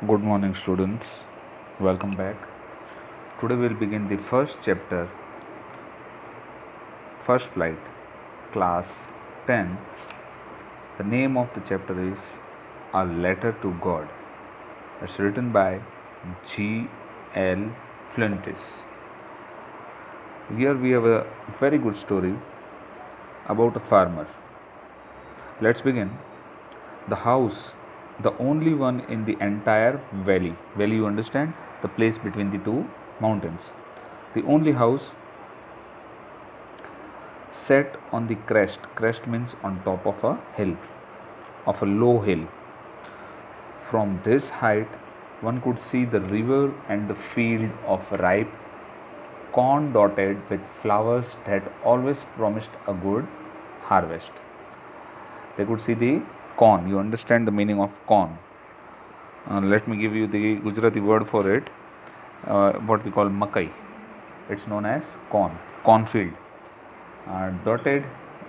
Good morning, students. Welcome back. Today we'll begin the first chapter, First Flight, Class 10. The name of the chapter is A Letter to God. It's written by G. L. Flintis. Here we have a very good story about a farmer. Let's begin. The house, the only one in the entire valley. Valley, you understand? The place between the two mountains. The only house set on the crest. Crest means on top of a hill, of a low hill. From this height, one could see the river and the field of ripe corn dotted with flowers that always promised a good harvest. They could see the corn. You understand the meaning of corn. Let me give you the Gujarati word for it, what we call makai. It's known as cornfield. Dotted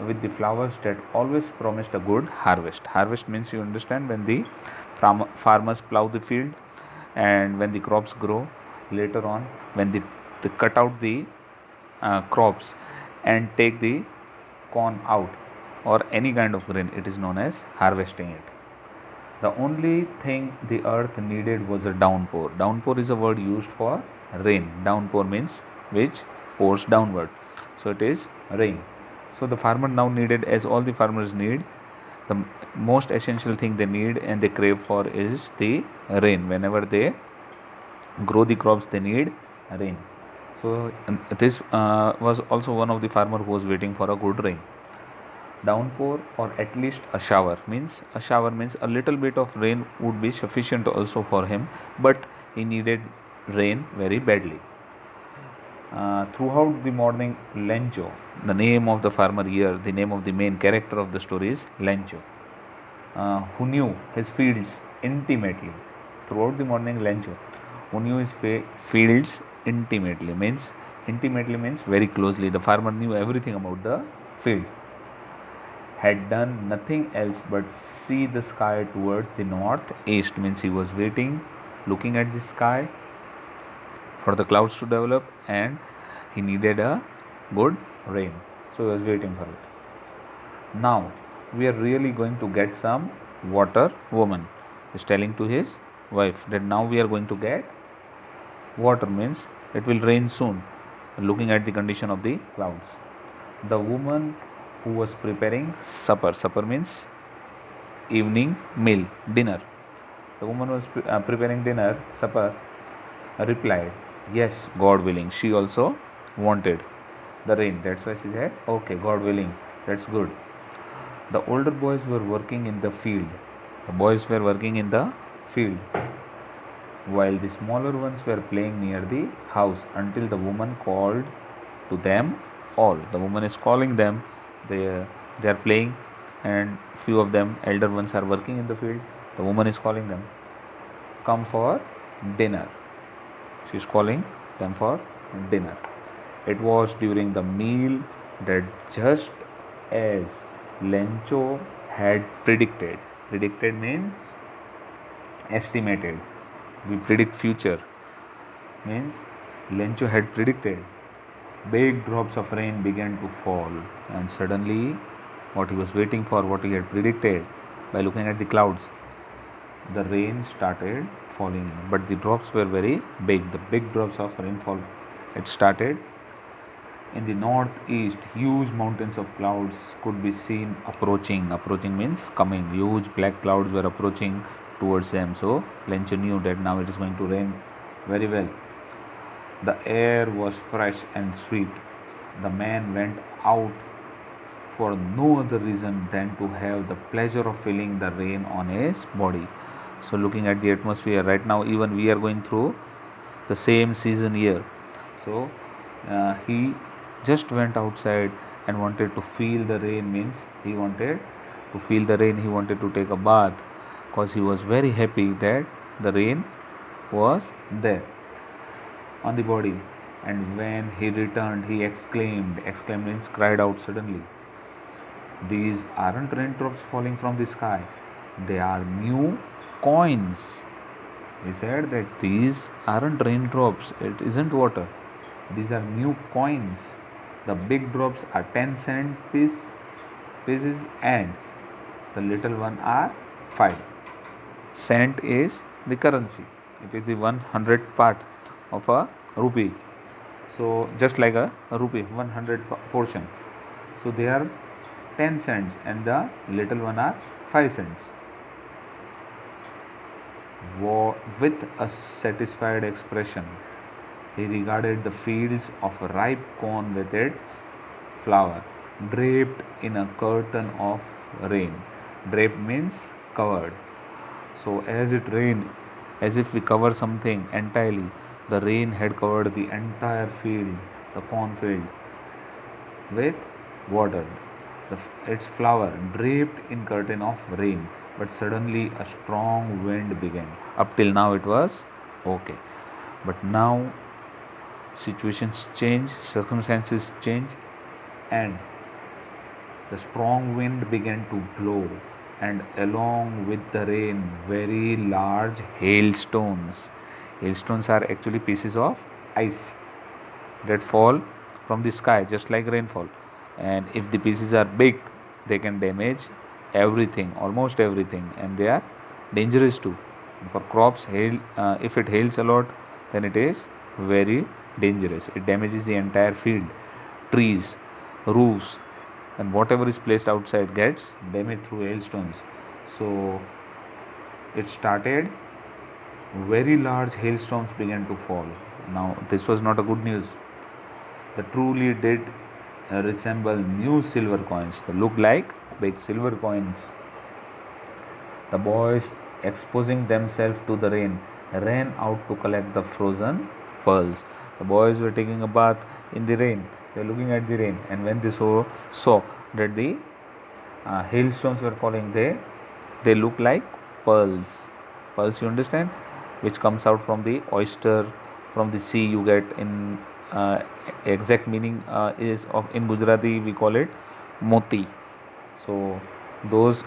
with the flowers that always promised a good harvest. Harvest means, you understand, when the farmers plow the field and when the crops grow. Later on, when they cut out the crops and take the corn out or any kind of grain, it is known as harvesting it. The only thing the earth needed was a downpour. Downpour is a word used for rain. Downpour means which pours downward. So it is rain. So the farmer now needed, as all the farmers need, the most essential thing they need and they crave for is the rain. Whenever they grow the crops, they need rain. So this was also one of the farmer who was waiting for a good rain. Downpour or at least a shower means a little bit of rain would be sufficient also for him, but he needed rain very badly. Throughout the morning, Lencho, the name of the farmer here, the name of the main character of the story is Lencho, who knew his fields intimately. Throughout the morning, Lencho, who knew his fields intimately means very closely. The farmer knew everything about the field. Had done nothing else but see the sky towards the northeast, means he was waiting, looking at the sky for the clouds to develop, and he needed a good rain, so he was waiting for it. Now we are really going to get some water. Woman is telling to his wife that now we are going to get water, means it will rain soon, looking at the condition of the clouds. The woman who was preparing supper means evening meal, dinner. The woman was preparing dinner, supper, replied, yes, God willing. She also wanted the rain. That's why she said, okay, God willing, that's good. The older boys were working in the field. The boys were working in the field, while the smaller ones were playing near the house until the woman called to them all. The woman is calling them. They are playing, and few of them, elder ones, are working in the field. The woman is calling them, come for dinner. She is calling them for dinner. It was during the meal that, just as Lencho had predicted. Predicted means estimated. We predict future, means Lencho had predicted. Big drops of rain began to fall, and suddenly, what he was waiting for, what he had predicted by looking at the clouds, the rain started falling. But the drops were very big, the big drops of rainfall. It started in the northeast. Huge mountains of clouds could be seen approaching. Approaching means coming. Huge black clouds were approaching towards them. So Lencho knew that now it is going to rain very well. The air was fresh and sweet. The man went out for no other reason than to have the pleasure of feeling the rain on his body. So looking at the atmosphere right now, even we are going through the same season here. So he just went outside and wanted to feel the rain, means he wanted to feel the rain. He wanted to take a bath because he was very happy that the rain was there on the body. And when he returned, he exclaimed means cried out suddenly, these aren't raindrops falling from the sky, they are new coins. He said that these aren't raindrops, it isn't water. These are new coins. The big drops are 10-cent pieces and the little one are 5. Cent is the currency. It is the 100th part of a rupee. So just like a rupee, 100 portion. So they are 10 cents and the little one are 5 cents. With a satisfied expression, he regarded the fields of ripe corn with its flower, draped in a curtain of rain. Draped means covered. So as it rained, as if we cover something entirely, the rain had covered the entire field, the cornfield, with water. Its flower draped in curtain of rain. But suddenly a strong wind began. Up till now it was okay. But now situations change, circumstances change, and the strong wind began to blow, and along with the rain, very large hailstones. Hailstones are actually pieces of ice that fall from the sky just like rainfall. And if the pieces are big, they can damage everything, almost everything, and they are dangerous too. For crops, if it hails a lot, then it is very dangerous. It damages the entire field, trees, roofs, and whatever is placed outside gets damaged through hailstones. So it started, very large hailstones began to fall. Now this was not a good news. The truly did resemble new silver coins. They looked like big silver coins. The boys, exposing themselves to the rain, ran out to collect the frozen pearls. The boys were taking a bath in the rain. They were looking at the rain, and when they saw that the hailstones were falling, they looked like pearls. Pearls, you understand, which comes out from the oyster, from the sea. You get in exact meaning is of, in Gujarati we call it moti. So those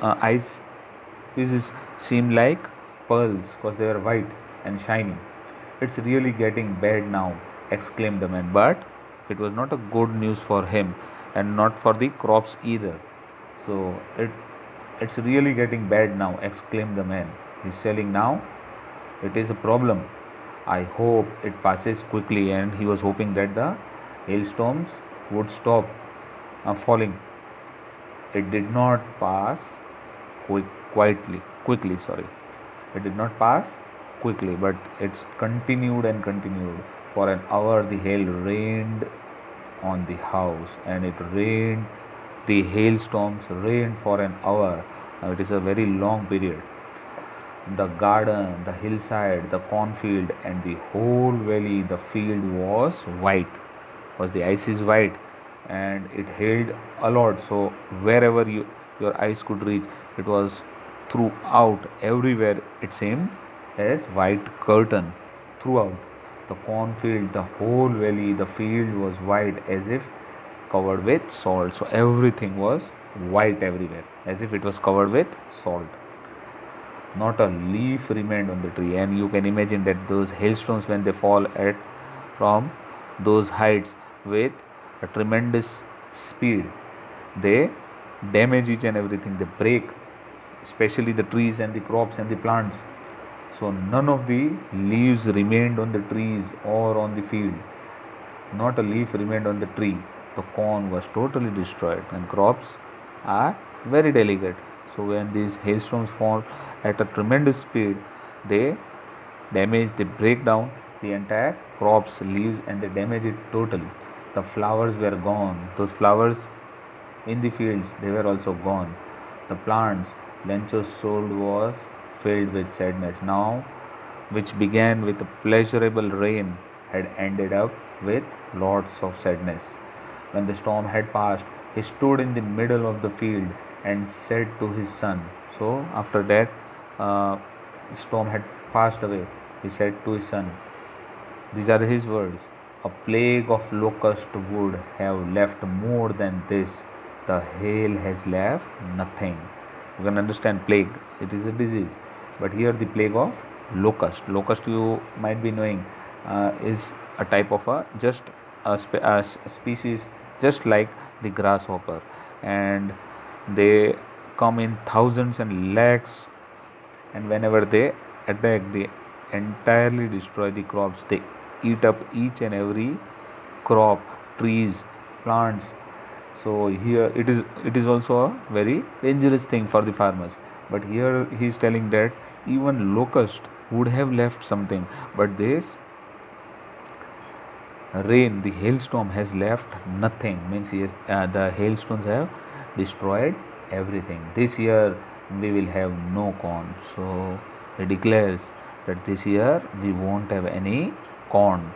ice pieces seem like pearls because they were white and shiny. It's really getting bad now, exclaimed the man. But it was not a good news for him and not for the crops either. So it's really getting bad now, exclaimed the man. He's telling now it is a problem. I hope it passes quickly, and he was hoping that the hailstorms would stop falling. It did not pass quickly. Sorry, it did not pass quickly, but it's continued and continued. For an hour, the hail rained on the house, and it rained. The hailstorms rained for an hour. Now, it is a very long period. The garden, the hillside, the cornfield, and the whole valley, the field was white. Was the ice is white, and it hailed a lot. So wherever your eyes could reach, it was throughout everywhere. It seemed as white curtain throughout the cornfield, the whole valley, the field was white as if covered with salt. So everything was white everywhere, as if it was covered with salt. Not a leaf remained on the tree, and you can imagine that those hailstones, when they fall at from those heights with a tremendous speed, they damage each and everything. They break, especially the trees and the crops and the plants. So none of the leaves remained on the trees or on the field. Not a leaf remained on the tree. The corn was totally destroyed, and crops are very delicate. So when these hailstones fall at a tremendous speed, they they break down the entire crops, leaves, and they damage it totally. The flowers were gone. Those flowers in the fields, they were also gone. The plants Lencho's soul was filled with sadness. Now, which began with a pleasurable rain, had ended up with lots of sadness. When the storm had passed, he stood in the middle of the field and said to his son. So, after that, the storm had passed away. He said to his son, these are his words: a plague of locust would have left more than this. The hail has left nothing. You can understand plague, it is a disease. But here the plague of Locust you might be knowing is a type of a species just like the grasshopper, and they come in thousands and lakhs, and whenever they attack they entirely destroy the crops. They eat up each and every crop, trees, plants. So here it is also a very dangerous thing for the farmers. But here he is telling that even locust would have left something, but this rain, the hailstorm has left nothing. Means the hailstones have destroyed everything. This year we will have no corn. So he declares that this year we won't have any corn.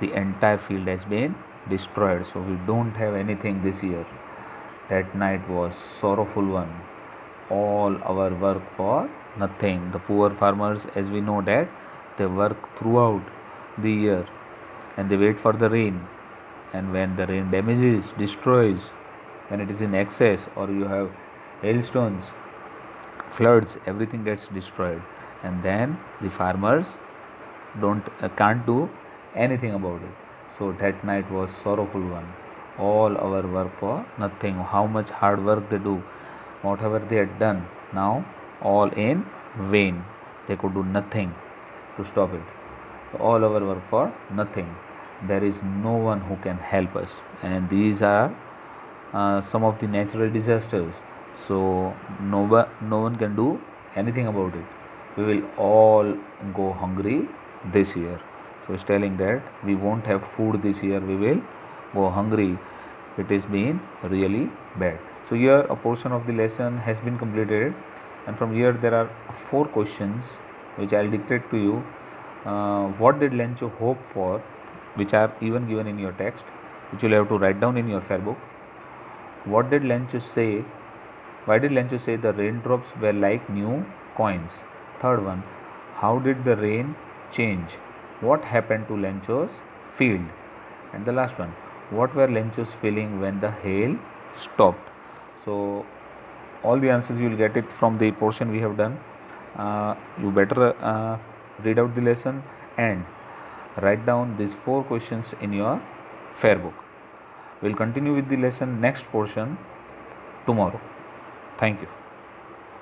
The entire field has been destroyed, so we don't have anything this year. That night was sorrowful one. All our work for nothing. The poor farmers, as we know, that they work throughout the year and they wait for the rain, and when the rain damages, destroys, when it is in excess or you have hailstones, floods, everything gets destroyed, and then the farmers don't can't do anything about it. So that night was sorrowful one. All our work for nothing. How much hard work they do, whatever they had done, now all in vain. They could do nothing to stop it. All our work for nothing. There is no one who can help us, and these are some of the natural disasters. So no one can do anything about it. We will all go hungry this year. So it's telling that we won't have food this year. We will go hungry. It is been really bad. So here a portion of the lesson has been completed, and from here there are 4 questions which I'll dictate to you. What did Lencho hope for, which are even given in your text, which you'll have to write down in your fair book. What did Lencho say? Why did Lencho say the raindrops were like new coins? Third one, how did the rain change? What happened to Lencho's field? And the last one, what were Lencho's feeling when the hail stopped? So all the answers you will get it from the portion we have done. You better read out the lesson and write down these 4 questions in your fair book. We'll continue with the lesson next portion tomorrow. Thank you.